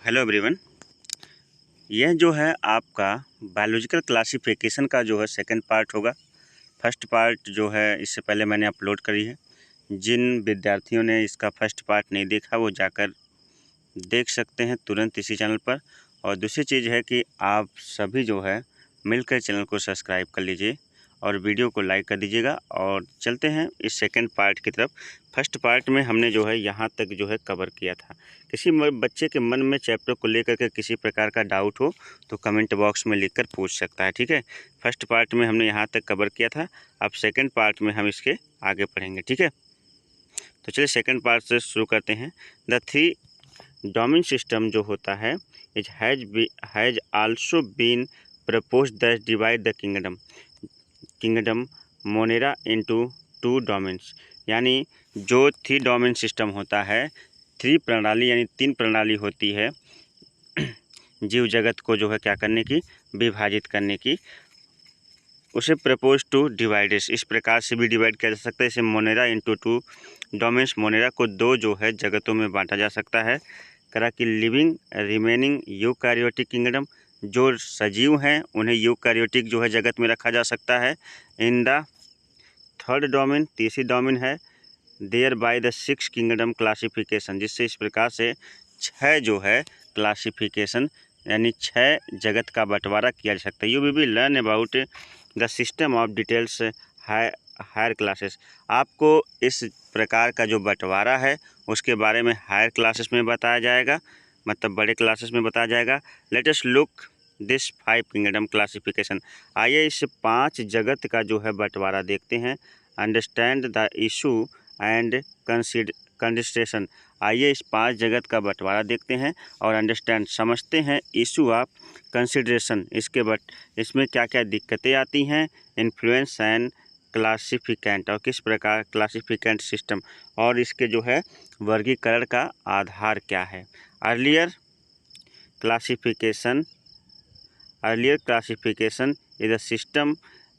Hello everyone. यह जो है आपका बायोलॉजिकल क्लासिफिकेशन का जो है सेकंड पार्ट होगा। फर्स्ट पार्ट जो है इससे पहले मैंने अपलोड करी है। जिन विद्यार्थियों ने इसका फर्स्ट पार्ट नहीं देखा वो जाकर देख सकते हैं तुरंत इसी चैनल पर। और दूसरी चीज़ है कि आप सभी जो है मिलकर चैनल को सब्सक्राइब कर लीजिए और वीडियो को लाइक कर दीजिएगा। और चलते हैं इस सेकंड पार्ट की तरफ। फर्स्ट पार्ट में हमने जो है यहाँ तक जो है कवर किया था। किसी बच्चे के मन में चैप्टर को लेकर के किसी प्रकार का डाउट हो तो कमेंट बॉक्स में लिखकर पूछ सकता है, ठीक है। फर्स्ट पार्ट में हमने यहाँ तक कवर किया था। अब सेकेंड पार्ट में हम इसके आगे पढ़ेंगे, ठीक है। तो चलिए सेकेंड पार्ट से शुरू करते हैं। द थ्री डोमेन सिस्टम जो होता है it has also been proposed that divide the kingdom Monera into 2 domains. यानी जो 3 डोमेन सिस्टम होता है, 3 प्रणाली यानी 3 प्रणाली होती है जीव जगत को जो है क्या करने की, विभाजित करने की, उसे प्रपोज टू डिवाइडेस इस प्रकार से भी डिवाइड किया जा सकता है। इसे मोनेरा इनटू 2 डोमेन्स, मोनेरा को 2 जो है जगतों में बांटा जा सकता है। करा कि लिविंग रिमेनिंग यूकारियोटिक किंगडम, जो सजीव हैं उन्हें यूकारियोटिक जो है जगत में रखा जा सकता है। इन द थर्ड डोमेन, तीसरी डोमेन है there by the 6 kingdom classification, जिससे इस प्रकार से 6 जो है क्लासिफिकेशन यानी 6 जगत का बंटवारा किया जा सकता है। You will be learn about the system of details higher classes. आपको इस प्रकार का जो बंटवारा है उसके बारे में हायर क्लासेस में बताया जाएगा, मतलब बड़े क्लासेस में बताया जाएगा। Let us look this 5 kingdom classification. आइए इस 5 जगत का जो है बंटवारा देखते हैं। Understand the issue and consideration. आइए इस 5 जगत का बंटवारा देखते हैं और अंडरस्टैंड समझते हैं इशू ऑफ कंसिडरेशन, इसमें क्या क्या दिक्कतें आती हैं, इन्फ्लुएंस एंड क्लासिफिकेंट, और किस प्रकार क्लासिफिकेंट सिस्टम और इसके जो है वर्गीकरण का आधार क्या है। Earlier classification is a system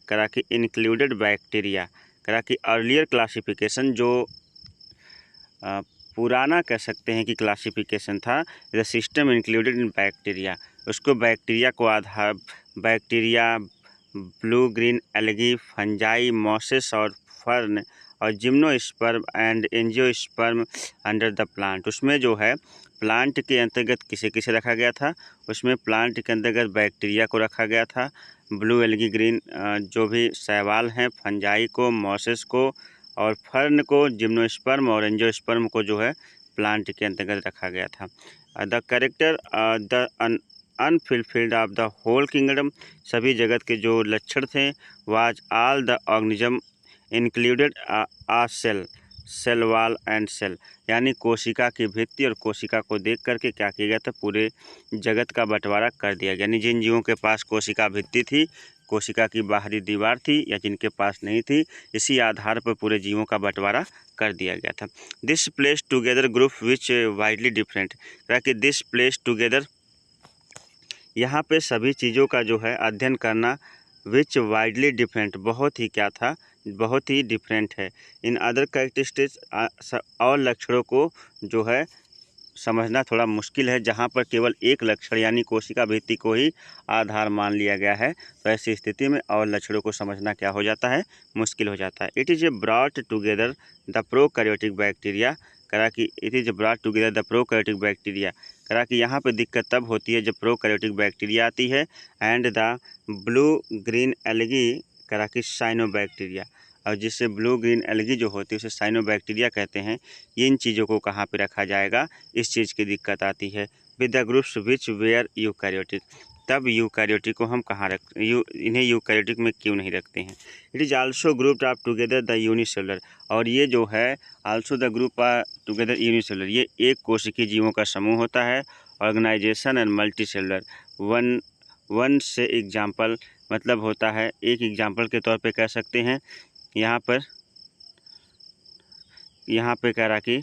करा कि इंक्लूडेड बैक्टीरिया। करा कि अर्लियर क्लासिफिकेशन जो पुराना कह सकते हैं कि क्लासिफिकेशन था, the system included in bacteria, उसको बैक्टीरिया को आधार, bacteria, blue green algae, fungi, mosses और फर्न और gymnosperm and angiosperm under the plant. उसमें जो है प्लांट के अंतर्गत किसे किसे रखा गया था, उसमें प्लांट के अंतर्गत बैक्टीरिया को रखा गया था, ब्लू एल्गी ग्रीन जो भी शैवाल हैं, फंजाई को, मॉसेस को और फर्न को, जिम्नोस्पर्म और एंजियोस्पर्म को जो है प्लांट के अंतर्गत रखा गया था। The character the unfulfilled of the whole kingdom, सभी जगत के जो लक्षण थे, was all the organism included a cell wall and cell, यानी कोशिका की भित्ति और कोशिका को देख करके क्या किया गया था, पूरे जगत का बंटवारा कर दिया गया। यानी जिन जीवों के पास कोशिका भित्ति थी, कोशिका की बाहरी दीवार थी, या जिनके पास नहीं थी, इसी आधार पर पूरे जीवों का बंटवारा कर दिया गया था। This place together group which widely different, कि दिस प्लेस टुगेदर, यहाँ पे सभी चीज़ों का जो है अध्ययन करना, विच वाइडली डिफरेंट, बहुत ही क्या था, बहुत ही डिफरेंट है। इन अदर कैरेक्टरिस्टिक्स, और लक्षणों को जो है समझना थोड़ा मुश्किल है, जहाँ पर केवल एक लक्षण यानी कोशिका भित्ति को ही आधार मान लिया गया है, तो ऐसी स्थिति में और लक्षणों को समझना क्या हो जाता है, मुश्किल हो जाता है। It is a brought together the prokaryotic bacteria, करा कि it is brought together the prokaryotic bacteria, करा कि यहाँ पे दिक्कत तब होती है जब प्रोकैरियोटिक बैक्टीरिया आती है, and the blue green algae, करा कि साइनोबैक्टीरिया, और जिससे ब्लू ग्रीन एल्गी जो होती है उसे साइनोबैक्टीरिया कहते हैं। इन चीज़ों को कहाँ पे रखा जाएगा, इस चीज़ की दिक्कत आती है। With the groups which were eukaryotic, तब यूकैरियोटिक को हम कहाँ इन्हें यूकैरियोटिक में क्यों नहीं रखते हैं। It is also grouped up together the unicellular, और ये जो है also the group together unicellular, ये एक कोशिकीय जीवों का समूह होता है। Organisation and multicellular, one से एग्जाम्पल मतलब होता है, एक एग्जाम्पल के तौर पे कह सकते हैं। यहाँ पे कह रहा कि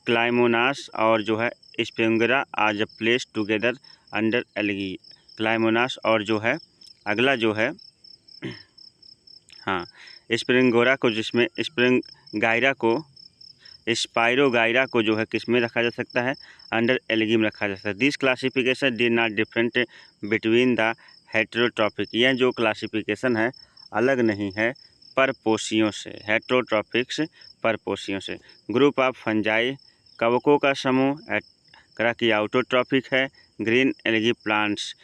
क्लाइमोनास और जो है स्पेंगरा आज प्लेस टुगेदर अंडर एल्गी, क्लाइमोनास और जो है अगला जो है हाँ स्प्रिंगोरा को, जिसमें स्प्रिंगाइरा को स्पाइरोगाइरा को जो है किस में रखा जा सकता है, अंडर एल्गी में रखा जा सकता है। This classification did not different between the heterotrophic, यह जो क्लासिफिकेशन है अलग नहीं है परपोषियों से, हेटेरोट्रॉफिक्स परपोषियों से। ग्रुप ऑफ फंजाई, कवकों का समूह, करा कि आउटोट्रॉफिक है, ग्रीन एल्गी प्लांट्स,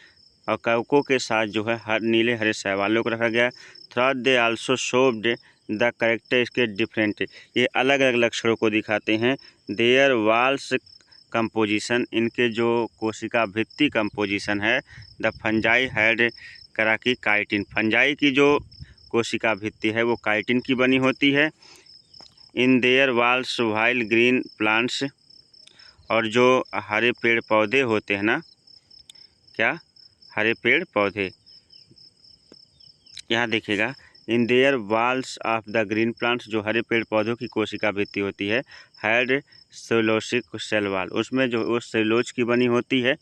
और कवकों के साथ जो है हर नीले हरे शैवालों को रखा गया। Third they also showed the characteristic different, ये अलग अलग लक्षणों को दिखाते हैं। देयर वाल्स कंपोजिशन, इनके जो कोशिका भित्ति कंपोजिशन है। द फंजाई हैड करा कि काइटिन, फंजाई की जो कोशिका भित्ति है वो काइटिन की बनी होती है। In their walls while green plants, और जो हरे पेड़ पौधे होते हैं ना, क्या हरे पेड़ पौधे, यहाँ देखिएगा, in their walls of the green plants, जो हरे पेड़ पौधों की कोशिका भित्ति होती है, हैड सेलुलोसिक सेल वाल, उसमें जो वो सेलुलोज की बनी होती है।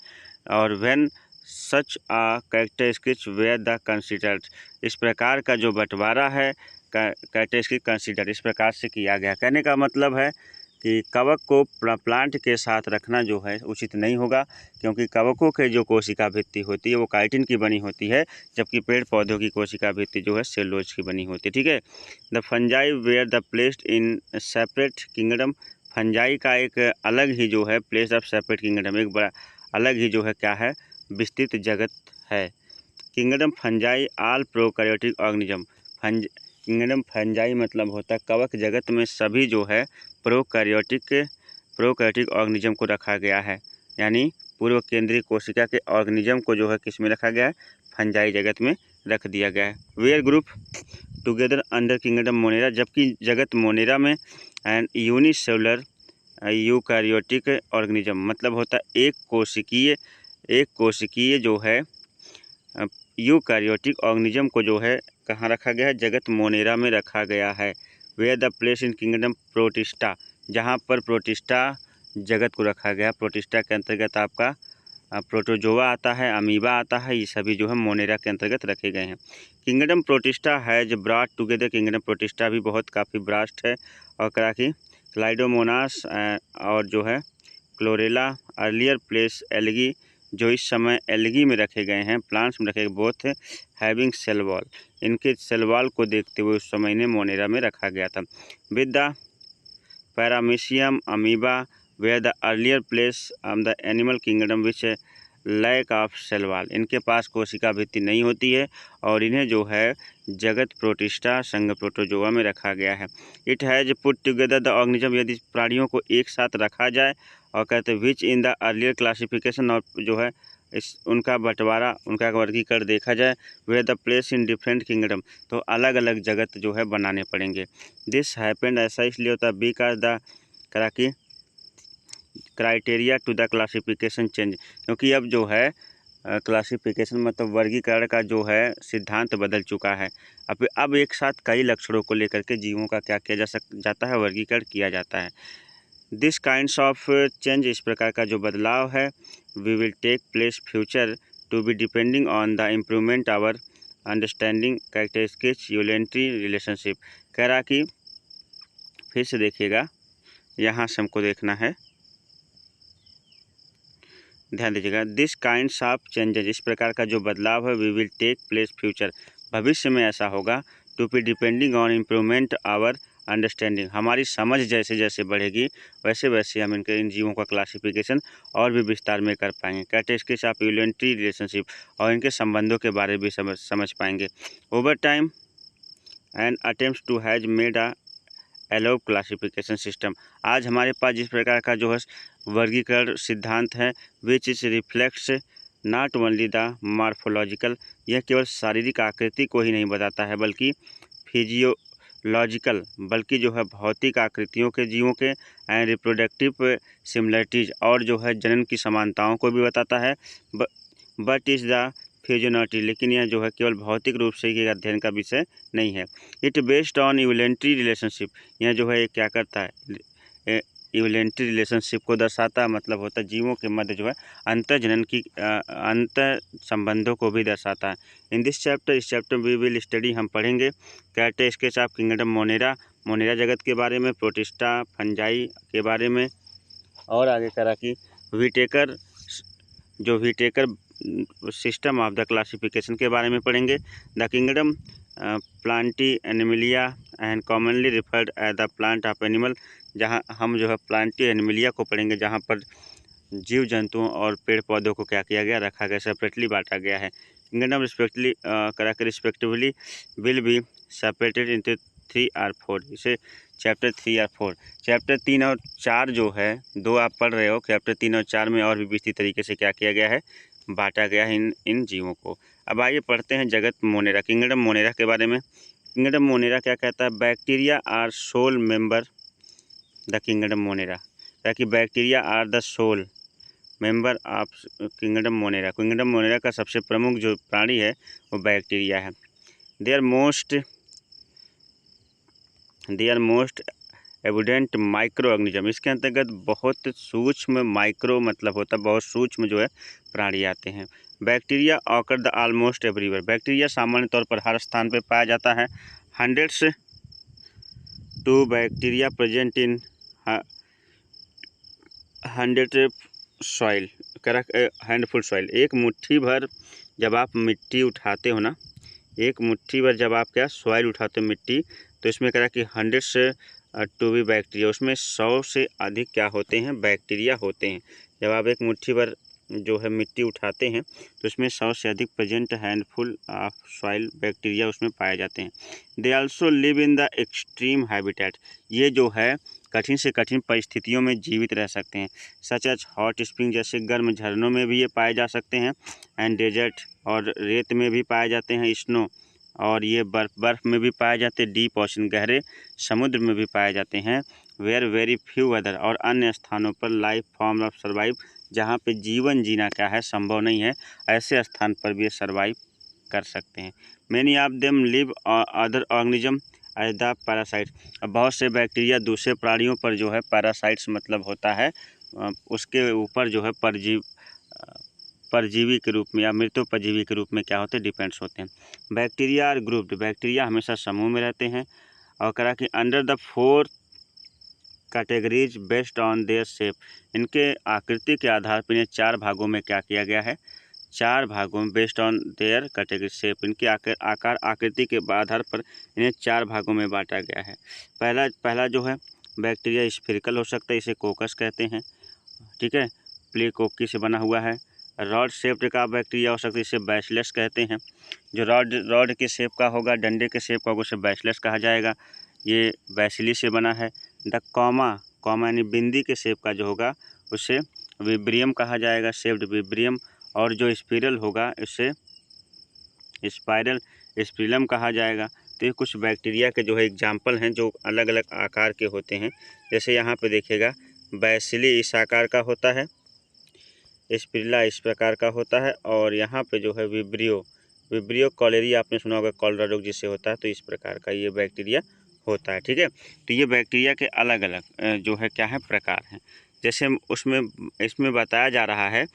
और when such a characteristics were the considered, इस प्रकार का जो बंटवारा है कैरेक्टरिस्टिक कंसिडर इस प्रकार से किया गया। कहने का मतलब है कि कवक को प्लांट के साथ रखना जो है उचित नहीं होगा, क्योंकि कवकों के जो कोशिका भित्ति होती है वो काइटिन की बनी होती है, जबकि पेड़ पौधों की कोशिका भित्ति जो है सेलुलोज की बनी होती है। ठीक है। The fungi were the placed in separate kingdom, fungi का एक अलग ही जो है प्लेस ऑफ सेपरेट किंगडम, एक बड़ा अलग ही जो है क्या है, विस्तृत जगत है। Kingdom fungi all prokaryotic organism, kingdom fungi मतलब होता है कवक जगत में सभी जो है प्रोकैरियोटिक ऑर्गेनिज्म को रखा गया है, यानी पूर्व केंद्रीय कोशिका के ऑर्गेनिज्म को जो है किस में रखा गया है, फंजाई जगत में रख दिया गया है। Were group together under kingdom Monera, जबकि जगत मोनेरा में एंड यूनिसेलुलर यूकैरियोटिक ऑर्गेनिज्म मतलब होता है एक कोशिकीय जो है यूकैरियोटिक ऑर्गेनिज्म को जो है कहाँ रखा गया है, जगत मोनेरा में रखा गया है। Were the place in kingdom Protista, जहाँ पर प्रोटिस्टा जगत को रखा गया, प्रोटिस्टा के अंतर्गत आपका प्रोटोजोआ आता है, अमीबा आता है, ये सभी जो है मोनेरा के अंतर्गत रखे गए हैं। Kingdom protista has brought together, kingdom protista भी बहुत काफ़ी ब्रास्ट है, और करा कि क्लाइडोमोनास और जो है क्लोरेला अर्लियर प्लेस एल्गी, जो इस समय एल्गी में रखे गए हैं, प्लांट्स में रखे गए, बोथ हैविंग सेल वॉल, इनके सेल वॉल को देखते हुए उस समय इन्हें मोनेरा में रखा गया था। With the paramecium amoeba were the earlier place of the animal kingdom which lack of cell wall, इनके पास कोशिका भित्ति नहीं होती है और इन्हें जो है जगत प्रोटिस्टा संग प्रोटोजोआ में रखा गया है। It has put together the organism, यदि प्राणियों को एक साथ रखा जाए और कहते हैं विच इन द अर्लियर क्लासिफिकेशन, और जो है इस उनका बंटवारा उनका वर्गीकरण देखा जाए, were the place in different kingdom, तो अलग अलग जगत जो है बनाने पड़ेंगे। दिस हैपेंड, ऐसा इसलिए होता है बिकॉज द करा कि criteria to the classification change, क्योंकि अब जो है क्लासिफिकेशन मतलब वर्गीकरण का जो है सिद्धांत बदल चुका है। अब एक साथ कई लक्षणों को लेकर के जीवों का क्या किया जाता है, वर्गीकरण किया जाता है। दिस काइंड्स ऑफ चेंज, इस प्रकार का जो बदलाव है, we will take place future to be depending on the improvement our understanding characteristics evolutionary relationship. कह रहा कि फिर से देखिएगा, यहाँ से हमको देखना है, ध्यान दीजिएगा। दिस काइंड्स ऑफ चेंजेज, इस प्रकार का जो बदलाव है, we will take place future, भविष्य में ऐसा होगा, to be depending on improvement our understanding, हमारी समझ जैसे जैसे बढ़ेगी वैसे वैसे हम इन जीवों का क्लासिफिकेशन और भी विस्तार में कर पाएंगे। कैरेक्टरिस्टिक्स ऑफ यूलेंट्री रिलेशनशिप, और इनके संबंधों के बारे में भी समझ पाएंगे। Over time and attempts to has made a allow classification system, आज हमारे पास जिस प्रकार का जो है वर्गीकरण सिद्धांत है, which is reflects not only the morphological, यह केवल शारीरिक आकृति को ही नहीं बताता है बल्कि फिजियोलॉजिकल, बल्कि जो है भौतिक आकृतियों के जीवों के एंड रिप्रोडक्टिव सिमिलरिटीज, और जो है जनन की समानताओं को भी बताता है। बट इज द फिजियोनॉटी, लेकिन यह जो है केवल भौतिक रूप से ही अध्ययन का विषय नहीं है। इट बेस्ड ऑन यूलेंट्री रिलेशनशिप, यह जो है क्या करता है, इवोलेंट्री रिलेशनशिप को दर्शाता है, मतलब होता है जीवों के मध्य जो है अंतर्जनन की अंतर संबंधों को भी दर्शाता है। इन दिस चैप्टर, इस चैप्टर में वी विल स्टडी, हम पढ़ेंगे character sketch of kingdom Monera, Monera जगत के बारे में, प्रोटिस्टा फंजाई के बारे में, और आगे करा कि व्हिटेकर जो Whittaker system of the classification के बारे में पढ़ेंगे। The kingdom Plantae Animalia and commonly referred as the plant of animal, जहां हम जो है प्लांटी एनिमलिया को पढ़ेंगे, जहां पर जीव जंतुओं और पेड़ पौधों को क्या किया गया, रखा गया, सेपरेटली बांटा गया है। Kingdom respectively will be separated into 3 और 4, इसे चैप्टर 3 और 4। चैप्टर 3 और 4 जो है 2 आप पढ़ रहे हो, चैप्टर 3 और 4 में और भी विस्तृत तरीके से क्या किया गया है, बांटा गया है इन जीवों को। अब आइए पढ़ते हैं जगत मोनेरा, किंगडम मोनेरा के बारे में। किंगडम मोनेरा क्या कहता है, bacteria are sole member the kingdom Monera, ताकि bacteria are the sole member of kingdom Monera. Kingdom Monera का सबसे प्रमुख जो प्राणी है वो बैक्टीरिया है। They are most evident micro organism, इसके अंतर्गत बहुत सूक्ष्म, माइक्रो मतलब होता है बहुत सूक्ष्म जो है प्राणी आते हैं। Bacteria occur the almost everywhere, bacteria सामान्य तौर पर हर स्थान पर पाया जाता है। Hundreds to bacteria present in 100 soil, handful soil, एक मुट्ठी भर जब आप मिट्टी उठाते हो ना, एक मुट्ठी भर जब आप क्या सॉइल उठाते हो मिट्टी, तो इसमें करा कि 100 से टू भी बैक्टीरिया, उसमें 100 से अधिक क्या होते हैं, बैक्टीरिया होते हैं। जब आप एक मुट्ठी भर जो है मिट्टी उठाते हैं तो उसमें 100 से अधिक present handful of soil bacteria उसमें पाए जाते हैं। They also live in the extreme habitat, ये जो है कठिन से कठिन परिस्थितियों में जीवित रह सकते हैं। सच एज हॉट स्प्रिंग, जैसे गर्म झरनों में भी ये पाए जा सकते हैं। एंड डेजर्ट, और रेत में भी पाए जाते हैं। स्नो, और ये बर्फ़ में भी पाए जाते हैं। डीप ओशन, गहरे समुद्र में भी पाए जाते हैं। वेयर वेरी फ्यू अदर, और अन्य स्थानों पर लाइफ फॉर्म ऑफ सर्वाइव, जहाँ पे जीवन जीना क्या है, संभव नहीं है, ऐसे स्थान पर भी ये सर्वाइव कर सकते हैं। Many of them live other organism as the parasite, बहुत से बैक्टीरिया दूसरे प्राणियों पर जो है पैरासाइट्स मतलब होता है उसके ऊपर जो है परजीवी के रूप में या मृत्युपजीवी के रूप में क्या होते हैं, डिपेंड्स होते हैं। बैक्टीरिया आर ग्रुप्ड, बैक्टीरिया हमेशा समूह में रहते हैं। और करा कि under the 4 categories based on their shape, इनके आकृति के आधार पर इन्हें 4 भागों में क्या किया गया है, 4 भागों में based on their category shape, इनके आकार आकृति के आधार पर इन्हें 4 भागों में बांटा गया है। पहला जो है बैक्टीरिया स्फेरिकल हो सकता है, इसे कोकस कहते हैं, ठीक है, प्ले कोकी से बना हुआ है। रॉड शेप्ड का बैक्टीरिया हो सकता है, इसे बैसिलस कहते हैं। जो रॉड के शेप का होगा, डंडे के शेप का होगा, उसे बैसिलस कहा जाएगा, ये बैसिली से बना है। द कॉमा यानी बिंदी के शेप का जो होगा उसे विब्रियम कहा जाएगा, शेप्ड विब्रियम। और जो स्पिरल होगा उसे स्पिरलम कहा जाएगा। तो ये कुछ बैक्टीरिया के जो है एग्जाम्पल हैं जो अलग अलग आकार के होते हैं। जैसे यहाँ पे देखिएगा, बैसिली इस आकार का होता है, स्पिरुला इस प्रकार का होता है, और यहाँ पे जो है विब्रियो कॉलेरिया, आपने सुना होगा कॉलरा रोग जिससे होता है, तो इस प्रकार का ये बैक्टीरिया होता है, ठीक है। तो ये बैक्टीरिया के अलग अलग जो है क्या है प्रकार हैं। जैसे इसमें बताया जा रहा है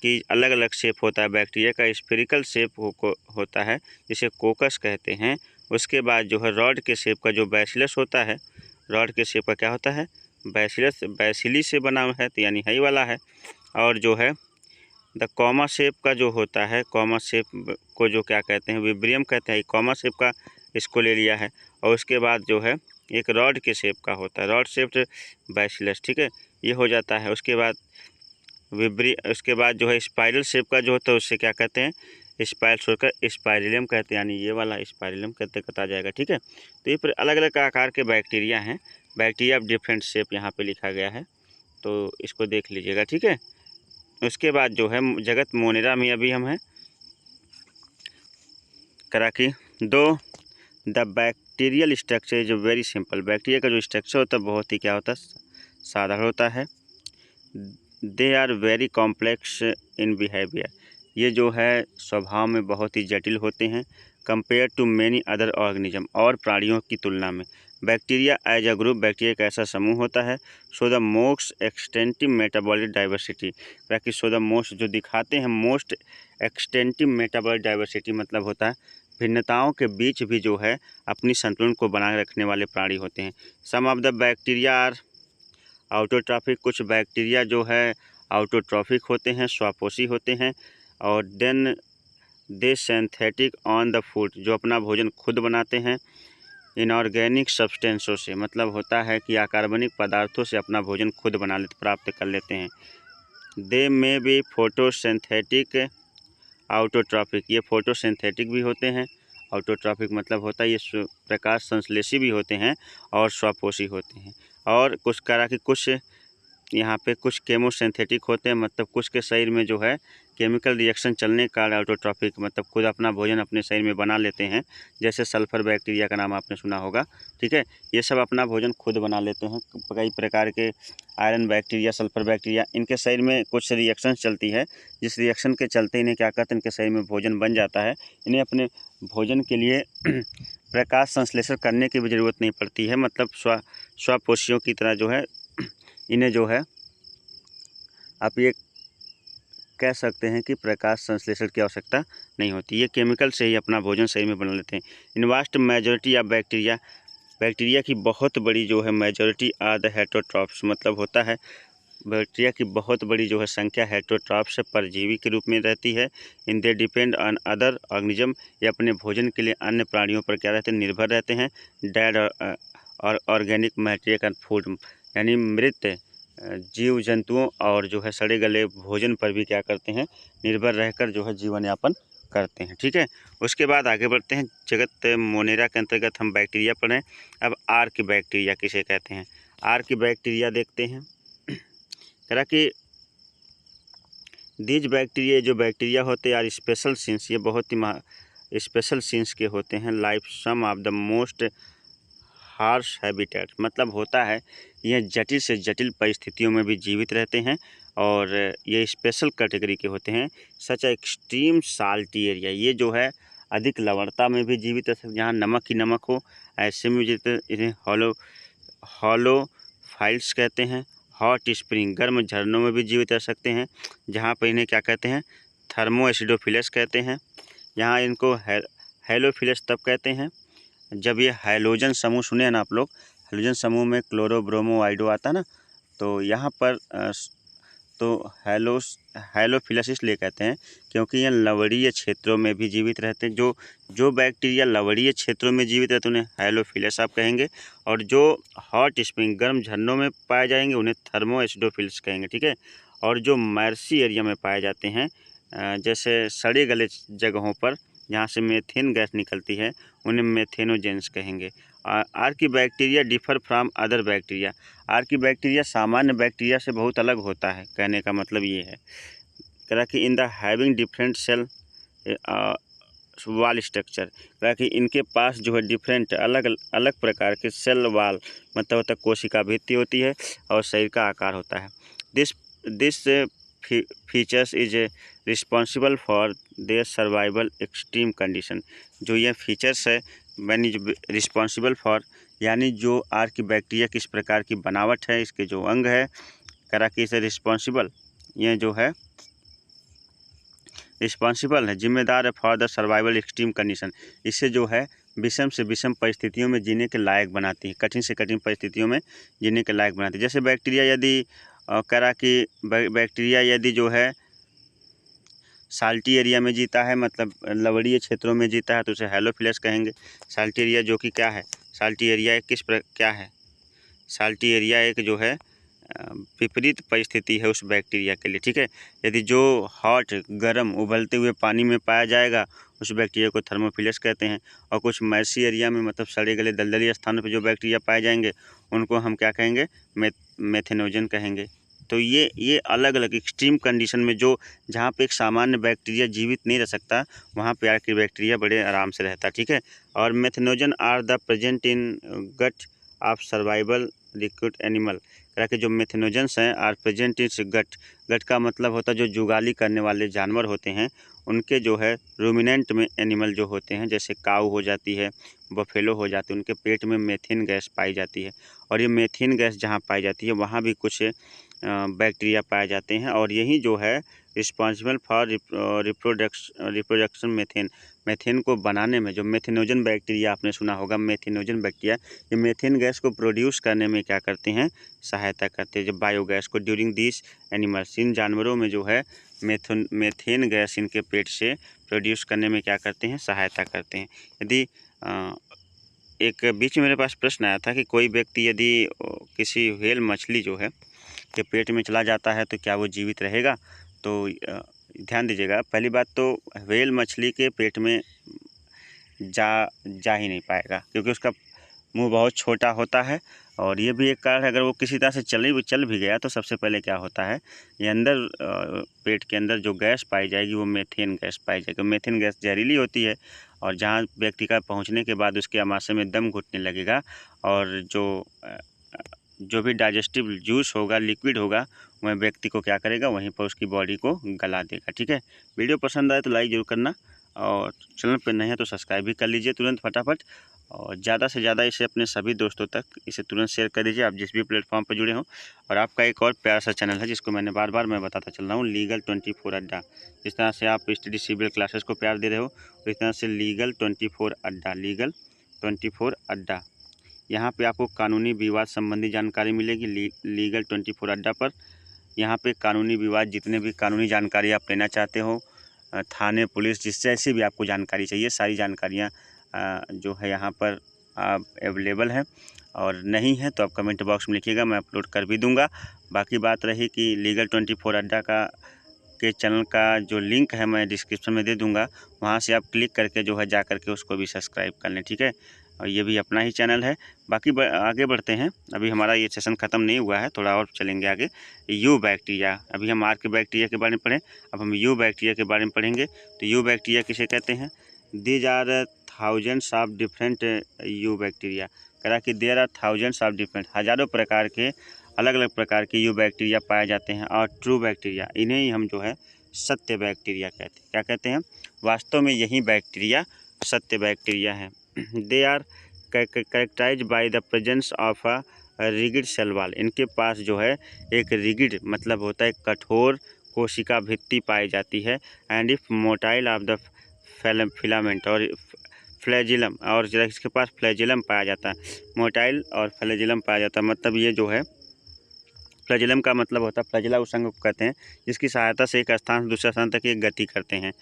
कि अलग अलग शेप होता है बैक्टीरिया का। स्फेरिकल शेप होता है जिसे कोकस कहते हैं। उसके बाद जो है रॉड के शेप का जो बैसिलस होता है, रॉड के शेप का क्या होता है, बैसिलस, बैसिली से बना है, तो यानी है वाला है। और जो है द कॉमा शेप का जो होता है, कॉमा शेप को जो क्या कहते हैं, विब्रियम कहते हैं, कॉमा शेप का इसको ले लिया है। और उसके बाद जो है एक रॉड के शेप का होता है, रॉड शेप्ड बैसिलस, ठीक है, ये हो जाता है। उसके बाद जो है स्पाइरल शेप का जो होता है उससे क्या कहते हैं, स्पाइरल छोड़कर स्पाइरिलम कहते हैं, यानी ये वाला स्पाइरिलम कहते आ जाएगा, ठीक है। तो ये पर अलग अलग आकार के बैक्टीरिया हैं। बैक्टीरिया ऑफ डिफरेंट शेप यहाँ पे लिखा गया है, तो इसको देख लीजिएगा, ठीक है। उसके बाद जो है जगत मोनेरा में अभी हम हैं कराकी। दो the bacterial structure is very simple, bacteria का जो स्ट्रक्चर होता है बहुत ही क्या होता है, साधारण होता है। They are very complex in behaviour, ये जो है स्वभाव में बहुत ही जटिल होते हैं। Compare to many other organism, और प्राणियों की तुलना में। Bacteria as a group, bacteria का ऐसा समूह होता है। So the most extensive metabolic diversity, ताकि सो द मोस्ट जो दिखाते हैं मोस्ट एक्सटेंसिव मेटाबॉलिक डाइवर्सिटी मतलब होता है भिन्नताओं के बीच भी जो है अपनी संतुलन को बनाए रखने वाले प्राणी होते हैं। Some of the bacteria are autotrophic, कुछ बैक्टीरिया जो है ऑटोट्रॉफिक होते हैं, स्वापोषी होते हैं। और then they synthetic on the food, जो अपना भोजन खुद बनाते हैं। इनऑर्गेनिक सब्सटेंसों से मतलब होता है कि अकार्बनिक पदार्थों से अपना भोजन खुद बना लेते प्राप्त कर लेते हैं। दे में बी फोटोसिंथेटिक ऑटोट्रॉफिक, ये फोटोसिंथेटिक भी होते हैं। ऑटोट्रॉफिक मतलब होता है ये प्रकाश संश्लेषी भी होते हैं और स्वापोषी होते हैं। और कुछ करा कि कुछ यहाँ पे कुछ केमोसिंथेटिक होते हैं, मतलब कुछ के शरीर में जो है केमिकल रिएक्शन चलने का ऑटोट्रॉफिक मतलब खुद अपना भोजन अपने शरीर में बना लेते हैं। जैसे सल्फर बैक्टीरिया का नाम आपने सुना होगा, ठीक है। ये सब अपना भोजन खुद बना लेते हैं। कई प्रकार के आयरन बैक्टीरिया, सल्फर बैक्टीरिया, इनके शरीर में कुछ रिएक्शन चलती है, जिस रिएक्शन के चलते इन्हें क्या कहते हैं, इनके शरीर में भोजन बन जाता है। इन्हें अपने भोजन के लिए प्रकाश संश्लेषण करने की भी ज़रूरत नहीं पड़ती है, मतलब स्वापोषियों की तरह जो है इन्हें जो है आप ये कह सकते हैं कि प्रकाश संश्लेषण की आवश्यकता नहीं होती, ये केमिकल से ही अपना भोजन शरीर में बना लेते हैं। In vast majority of bacteria, bacteria की बहुत बड़ी जो है मेजॉरिटी आर द हेटरोट्रॉफ्स, मतलब होता है बैक्टीरिया की बहुत बड़ी जो है संख्या हेटरोट्रॉफ्स परजीवी के रूप में रहती है। In they depend on other organism, ये अपने भोजन के लिए अन्य प्राणियों पर क्या रहते हैं, निर्भर रहते हैं। डेड और ऑर्गेनिक मटेरियल का फूड, यानी मृत जीव जंतुओं और जो है सड़े गले भोजन पर भी क्या करते हैं, निर्भर रहकर जो है जीवन यापन करते हैं, ठीक है। उसके बाद आगे बढ़ते हैं। जगत मोनेरा के अंतर्गत हम बैक्टीरिया पढ़ें। अब आर्क बैक्टीरिया किसे कहते हैं, आर्क बैक्टीरिया देखते हैं। कह कि दीज बैक्टीरिया, जो बैक्टीरिया होते हैं यार स्पेशल सीन्स, ये बहुत ही स्पेशल सीन्स के होते हैं। Life some of the most harsh habitat, मतलब होता है ये जटिल से जटिल परिस्थितियों में भी जीवित रहते हैं और ये स्पेशल कैटेगरी के होते हैं। सच एक्सट्रीम साल्टी एरिया, ये जो है अधिक लवणता में भी जीवित रहते हैं, जहाँ नमक ही नमक हो ऐसे में जीते। इन्हें हॉलो फाइल्स कहते हैं। हॉट स्प्रिंग, गर्म झरनों में भी जीवित रह सकते हैं, जहाँ पर इन्हें क्या कहते हैं, थर्मो एसिडोफिलस कहते हैं। यहाँ इनको हेलोफिलस तब कहते हैं जब ये हाइलोजन समूह, सुने हैं ना आप लोग, हाइलोजन समूह में क्लोरो ब्रोमो आइडो आता है ना, तो यहाँ पर तो हेलोफिलस इसलिए कहते हैं क्योंकि ये लवणीय क्षेत्रों में भी जीवित रहते हैं। जो बैक्टीरिया लवणीय क्षेत्रों में जीवित रहते हैं उन्हें हेलोफिलस आप कहेंगे, और जो हॉट स्प्रिंग गर्म झरनों में पाए जाएंगे उन्हें थर्मो एसिडोफिल्स कहेंगे, ठीक है। और जो मर्सी एरिया में पाए जाते हैं जैसे सड़े गले जगहों पर जहाँ से मेथेन गैस निकलती है उन्हें मेथेनोजेंस कहेंगे। Archie bacteria differ from other bacteria, Archie bacteria सामान्य बैक्टीरिया से बहुत अलग होता है, कहने का मतलब ये है कह कि in the having different cell wall structure, कह कि इनके पास जो है डिफरेंट अलग अलग प्रकार के सेल वाल, मतलब होता है कोशिका भित्ति होती है और शरीर का आकार होता है। This features is responsible for their survival extreme condition, जो ये फीचर्स है यानी जो रिस्पॉन्सिबल फॉर, यानी जो आर्की बैक्टीरिया किस प्रकार की बनावट है, इसके जो अंग है, करा कि इसे रिस्पॉन्सिबल, ये जो है रिस्पॉन्सिबल है, जिम्मेदार है for the survival extreme condition, इससे जो है विषम से विषम परिस्थितियों में जीने के लायक बनाती है, कठिन से कठिन परिस्थितियों में जीने के लायक बनाती है। जैसे बैक्टीरिया यदि करा कि बैक्टीरिया यदि जो है साल्टी एरिया में जीता है, मतलब लवणीय क्षेत्रों में जीता है, तो उसे हेलोफिलस कहेंगे। साल्टी एरिया जो कि क्या है, साल्टी एरिया एक क्या है, साल्टी एरिया एक जो है विपरीत परिस्थिति है उस बैक्टीरिया के लिए, ठीक है। यदि जो हॉट गर्म उबलते हुए पानी में पाया जाएगा उस बैक्टीरिया को थर्मोफिलस कहते हैं। और कुछ मर्सी एरिया में, मतलब सड़े गले दलदली स्थानों पर जो बैक्टीरिया पाए जाएंगे उनको हम क्या कहेंगे, मेथेनोजन कहेंगे। तो ये अलग अलग एक्सट्रीम कंडीशन में जो जहाँ पे एक सामान्य बैक्टीरिया जीवित नहीं रह सकता वहाँ पे आर्की बैक्टीरिया बड़े आराम से रहता, ठीक है। और methanogen are the present in gut of survival recruit animal, तरह के जो मेथेनोजेंस हैं आर प्रेजेंट इन गट। गट का मतलब होता है जो जुगाली करने वाले जानवर होते हैं उनके जो है रूमिनेंट में एनिमल जो होते हैं, जैसे काऊ हो जाती है, बफेलो हो जाती है, उनके पेट में मेथिन गैस पाई जाती है। और ये मेथिन गैस जहाँ पाई जाती है वहाँ भी कुछ बैक्टीरिया पाए जाते हैं, और यही जो है responsible for reproduction methane. Methane को बनाने में जो मेथेनोजन बैक्टीरिया आपने सुना होगा, मेथेनोजन बैक्टीरिया, ये मेथेन गैस को प्रोड्यूस करने में क्या करते हैं, सहायता करते हैं। जब बायोगैस को ड्यूरिंग दिस एनिमल्स, इन जानवरों में जो है मेथेन गैस इनके पेट से प्रोड्यूस करने में क्या करते हैं, सहायता करते हैं। यदि एक बीच में मेरे पास प्रश्न आया था कि कोई व्यक्ति यदि किसी व्हेल मछली जो है के पेट में चला जाता है तो क्या वो जीवित रहेगा? तो ध्यान दीजिएगा, पहली बात तो व्हेल मछली के पेट में जा ही नहीं पाएगा, क्योंकि उसका मुंह बहुत छोटा होता है। और ये भी एक कारण है, अगर वो किसी तरह से चल भी गया तो सबसे पहले क्या होता है, ये अंदर पेट के अंदर जो गैस पाई जाएगी वो मेथेन गैस पाई जाएगी। मेथेन गैस जहरीली होती है, और जहाँ व्यक्ति का पहुँचने के बाद उसके आमाशय में दम घुटने लगेगा, और जो भी डाइजेस्टिव जूस होगा, लिक्विड होगा, वह व्यक्ति को क्या करेगा, वहीं पर उसकी बॉडी को गला देगा। ठीक है, वीडियो पसंद आए तो लाइक ज़रूर करना, और चैनल पर नए हैं तो सब्सक्राइब भी कर लीजिए तुरंत फटाफट, और ज़्यादा से ज़्यादा इसे अपने सभी दोस्तों तक इसे तुरंत शेयर कर दीजिए, आप जिस भी प्लेटफॉर्म पर जुड़े हों। और आपका एक और प्यारा सा चैनल है जिसको मैंने बार बार मैं बताता चल रहा हूँ, लीगल 24 अड्डा। जिस तरह से आप स्टडी सिविल क्लासेस को प्यार दे रहे हो, इस तरह से लीगल 24 अड्डा, लीगल 24 अड्डा, यहाँ पे आपको कानूनी विवाद संबंधी जानकारी मिलेगी। लीगल 24 अड्डा पर यहाँ पे कानूनी विवाद, जितने भी कानूनी जानकारी आप लेना चाहते हो, थाने, पुलिस, जिस जैसी भी आपको जानकारी चाहिए, सारी जानकारियाँ जो है यहाँ पर अवेलेबल है। और नहीं है तो आप कमेंट बॉक्स में लिखिएगा, मैं अपलोड कर भी दूंगा। बाकी बात रही कि लीगल 24 अड्डा के चैनल का जो लिंक है मैं डिस्क्रिप्शन में दे दूंगा, वहाँ से आप क्लिक करके जो है जा करके उसको भी सब्सक्राइब कर लें। ठीक है, और ये भी अपना ही चैनल है। बाकी आगे बढ़ते हैं, अभी हमारा ये सेशन ख़त्म नहीं हुआ है, थोड़ा और चलेंगे आगे। यू बैक्टीरिया, अभी हम आर के बैक्टीरिया के बारे में पढ़ें, अब हम यू बैक्टीरिया के बारे में पढ़ेंगे। तो यू बैक्टीरिया किसे कहते हैं? These are thousands of different you bacteria. कह कि there are thousands of different, हज़ारों प्रकार के अलग अलग प्रकार के यू बैक्टीरिया पाए जाते हैं। और ट्रू बैक्टीरिया, इन्हें ही हम जो है सत्य बैक्टीरिया कहते हैं। क्या कहते हैं? वास्तव में यही बैक्टीरिया सत्य बैक्टीरिया हैं। They are characterise by the presence of a rigid cell wall. इनके पास जो है एक रिगिड मतलब होता है कठोर कोशिका भित्ति पाई जाती है। And if motile of the filament, और फ्लैजिलम, और इसके पास फ्लैजिलम पाया जाता है। मोटाइल और फ्लैजिलम पाया जाता है, मतलब ये जो है फ्लैजिलम का मतलब होता है, फ्लैजिला उस अंग को कहते हैं जिसकी सहायता से एक स्थान से दूसरे स्थान तक ये गति करते हैं।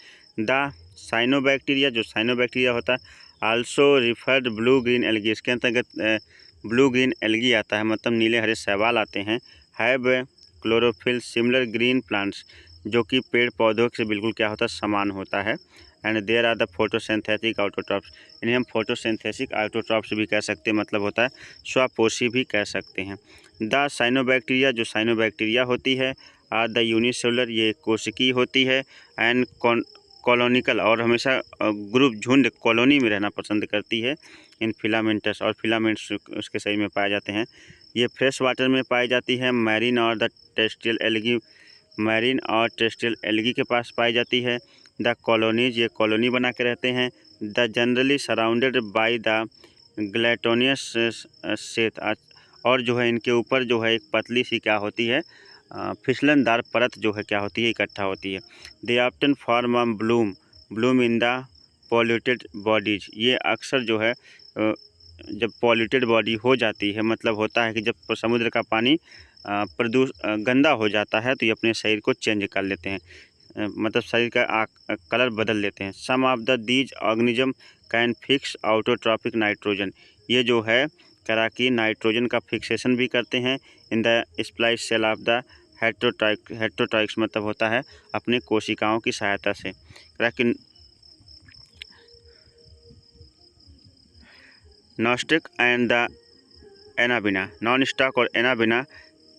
द साइनोबैक्टीरिया, जो साइनोबैक्टीरिया होता है, also referred blue green algae, इसके अंतर्गत ब्लू ग्रीन एल्गी आता है, मतलब नीले हरे शैवाल आते हैं। Have chlorophyll similar green plants, जो कि पेड़ पौधों से बिल्कुल क्या होता है, समान होता है। And there are the photosynthetic autotrophs, इन्हें हम फोटोसिंथेटिक ऑटोट्रॉप्स भी कह सकते हैं, मतलब होता है स्वपोषी भी कह सकते हैं। द साइनोबैक्टीरिया, जो साइनोबैक्टीरिया होती है, आर द यूनिसेलुलर, ये कोशिकीय होती है। एंड कॉलोनिकल, और हमेशा ग्रुप झुंड कॉलोनी में रहना पसंद करती है। इन फिलामेंटस, और फिलामेंट्स उसके शरीर में पाए जाते हैं। ये फ्रेश वाटर में पाई जाती है। मैरीन और द टेरेस्ट्रियल एल्गी, मैरीन और टेरेस्ट्रियल एल्गी के पास पाई जाती है। द कॉलोनीज, ये कॉलोनी बना के रहते हैं। The generally surrounded by the gelatinous sheath, और जो है इनके ऊपर जो है एक पतली सी क्या होती है, फिसलनदार परत जो है क्या होती है, इकट्ठा होती है। They often form a bloom in the polluted bodies, ये अक्सर जो है जब पॉल्यूटेड बॉडी हो जाती है, मतलब होता है कि जब समुद्र का पानी गंदा हो जाता है तो ये अपने शरीर को चेंज कर लेते हैं, मतलब शरीर का कलर बदल लेते हैं। Some of the these organism can fix autotrophic nitrogen, ये जो है करा कि नाइट्रोजन का फिक्सेशन भी करते हैं in the splice cell of the heterotrichs, मतलब होता है अपने कोशिकाओं की सहायता से। करा कि gnostic and the Anabaena, non stock और एनाबिना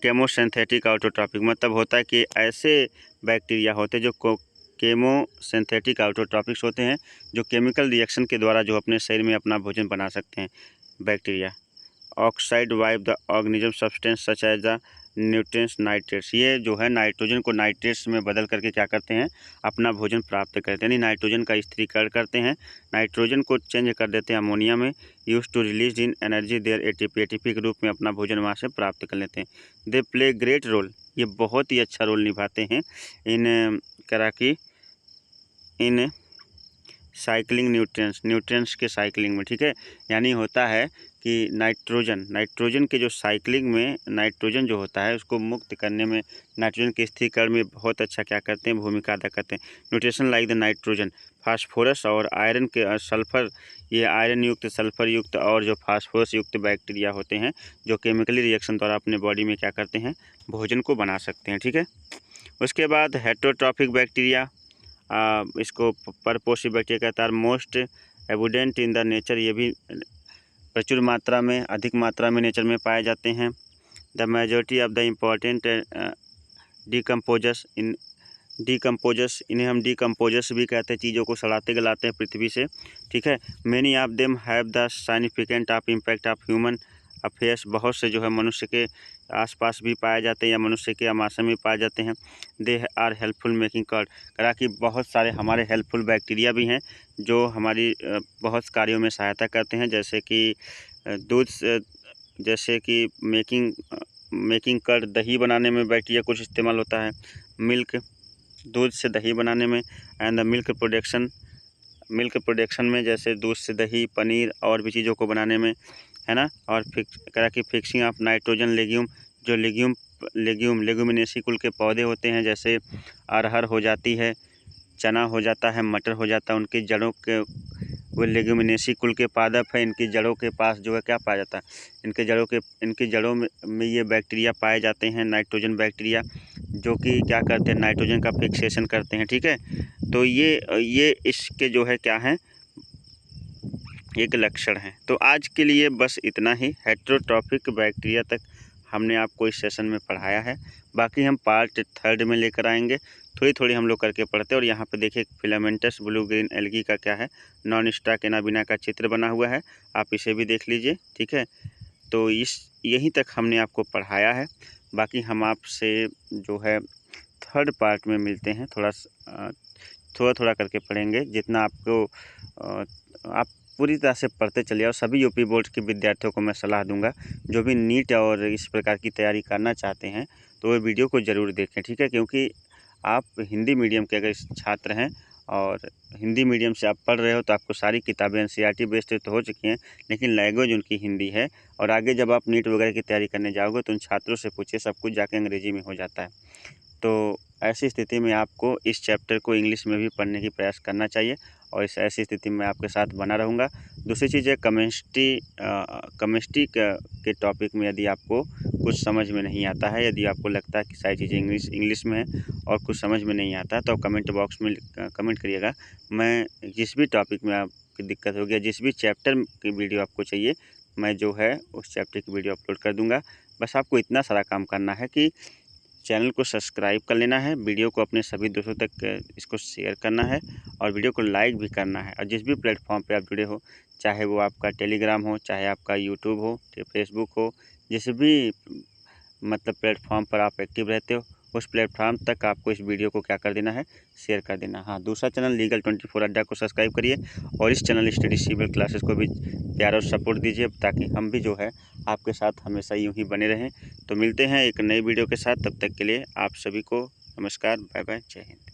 केमोसिंथेटिक ऑटोट्रॉपिक, मतलब होता है कि ऐसे बैक्टीरिया होते हैं जो केमोसिंथेटिक ऑटोट्रॉपिक्स होते हैं, जो केमिकल रिएक्शन के द्वारा जो अपने शरीर में अपना भोजन बना सकते हैं bacteria. Oxide vibe the organism substance such as the nutrients nitrates. ये जो है नाइट्रोजन को नाइट्रेट्स में बदल करके क्या करते हैं, अपना भोजन प्राप्त करते हैं, यानी नाइट्रोजन का स्थिरीकरण करते हैं, नाइट्रोजन को चेंज कर देते हैं अमोनिया में, use to release in energy their ATP, ATP के रूप में अपना भोजन वहाँ से प्राप्त कर लेते हैं। दे प्ले ग्रेट रोल, ये बहुत ही अच्छा रोल निभाते हैं इन इन साइक्लिंग न्यूट्रिएंट्स के साइक्लिंग में, ठीक है। यानी होता है कि नाइट्रोजन के जो साइक्लिंग में नाइट्रोजन जो होता है उसको मुक्त करने में, नाइट्रोजन के स्थिरीकरण में बहुत अच्छा क्या करते हैं, भूमिका अदा करते हैं। Nutrition like the nitrogen, phosphorus और आयरन के सल्फर, ये आयरन युक्त, सल्फर युक्त और जो फास्फोरस युक्त बैक्टीरिया होते हैं जो केमिकली रिएक्शन द्वारा अपने बॉडी में क्या करते हैं, भोजन को बना सकते हैं, ठीक है। उसके बाद हेटेरोट्रॉफिक बैक्टीरिया, इसको परपोषी बैक्टीरिया कहता है। Most abundant in the nature, ये भी प्रचुर मात्रा में, अधिक मात्रा में नेचर में पाए जाते हैं। The majority of the important decomposers, इन्हें हम डीकम्पोजर्स भी कहते हैं, चीज़ों को सड़ाते गलाते हैं पृथ्वी से, ठीक है। Many of them have the significant of impact of human affairs, बहुत से जो है मनुष्य के आसपास भी पाए जाते हैं या मनुष्य के आमाशय में पाए जाते हैं। They are helpful making curd, कहा कि बहुत सारे हमारे हेल्पफुल बैक्टीरिया भी हैं जो हमारी बहुत कार्यों में सहायता करते हैं, जैसे कि दूध से, जैसे कि मेकिंग कर्ड, दही बनाने में बैक्टीरिया कुछ इस्तेमाल होता है। मिल्क, दूध से दही बनाने में। एंड द मिल्क प्रोडक्शन में, जैसे दूध से दही, पनीर और भी चीज़ों को बनाने में, है ना। और करा कि फिक्सिंग ऑफ नाइट्रोजन लेग्यूम, जो लेग्यूमिनेसी कुल के पौधे होते हैं, जैसे अरहर हो जाती है, चना हो जाता है, मटर हो जाता है, उनकी जड़ों के, वो लेग्यूमिनेसी कुल के पादप है, इनकी जड़ों के पास जो है क्या पाया जाता है, इनकी जड़ों में ये बैक्टीरिया पाए जाते हैं, नाइट्रोजन बैक्टीरिया, जो कि क्या करते हैं, नाइट्रोजन का फिक्सेशन करते हैं, ठीक है। तो ये इसके जो है क्या है, एक लक्षण है। तो आज के लिए बस इतना ही। हेटेरोट्रॉफिक बैक्टीरिया तक हमने आपको इस सेशन में पढ़ाया है, बाकी हम पार्ट 3 में लेकर आएंगे। थोड़ी हम लोग करके पढ़ते हैं। और यहाँ पे देखिए फिलामेंटस ब्लू ग्रीन एल्गी का क्या है, नॉन स्टाक एनाबिना का चित्र बना हुआ है, आप इसे भी देख लीजिए, ठीक है। तो यहीं तक हमने आपको पढ़ाया है, बाकी हम आपसे जो है 3rd पार्ट में मिलते हैं। थोड़ा करके पढ़ेंगे, जितना आपको आप पूरी तरह से पढ़ते चलिए। और सभी यूपी बोर्ड के विद्यार्थियों को मैं सलाह दूंगा, जो भी नीट और इस प्रकार की तैयारी करना चाहते हैं तो वो वीडियो को ज़रूर देखें, ठीक है। क्योंकि आप हिंदी मीडियम के अगर छात्र हैं और हिंदी मीडियम से आप पढ़ रहे हो तो आपको सारी किताबें NCERT बेस्ड तो हो चुकी हैं, लेकिन लैंग्वेज उनकी हिंदी है। और आगे जब आप नीट वगैरह की तैयारी करने जाओगे तो उन छात्रों से पूछिए, सब कुछ जाके अंग्रेजी में हो जाता है। तो ऐसी स्थिति में आपको इस चैप्टर को इंग्लिश में भी पढ़ने की प्रयास करना चाहिए, और इस ऐसी स्थिति में आपके साथ बना रहूँगा। दूसरी चीज़ है केमिस्ट्री के टॉपिक में यदि आपको कुछ समझ में नहीं आता है, यदि आपको लगता है कि सारी चीज़ें इंग्लिश में है और कुछ समझ में नहीं आता, तो कमेंट बॉक्स में कमेंट करिएगा। मैं जिस भी टॉपिक में आपकी दिक्कत होगी, जिस भी चैप्टर की वीडियो आपको चाहिए, मैं जो है उस चैप्टर की वीडियो अपलोड कर दूँगा। बस आपको इतना सारा काम करना है कि चैनल को सब्सक्राइब कर लेना है, वीडियो को अपने सभी दोस्तों तक इसको शेयर करना है, और वीडियो को लाइक भी करना है। और जिस भी प्लेटफॉर्म पे आप जुड़े हो, चाहे वो आपका टेलीग्राम हो, चाहे आपका यूट्यूब हो, फेसबुक हो, जिस भी मतलब प्लेटफॉर्म पर आप एक्टिव रहते हो, उस प्लेटफॉर्म तक आपको इस वीडियो को क्या कर देना है, शेयर कर देना। हाँ, दूसरा चैनल लीगल 24 अड्डा को सब्सक्राइब करिए, और इस चैनल स्टडी सिविल क्लासेस को भी प्यार और सपोर्ट दीजिए, ताकि हम भी जो है आपके साथ हमेशा यूँ ही बने रहें। तो मिलते हैं एक नई वीडियो के साथ, तब तक के लिए आप सभी को नमस्कार, बाय बाय, जय हिंद।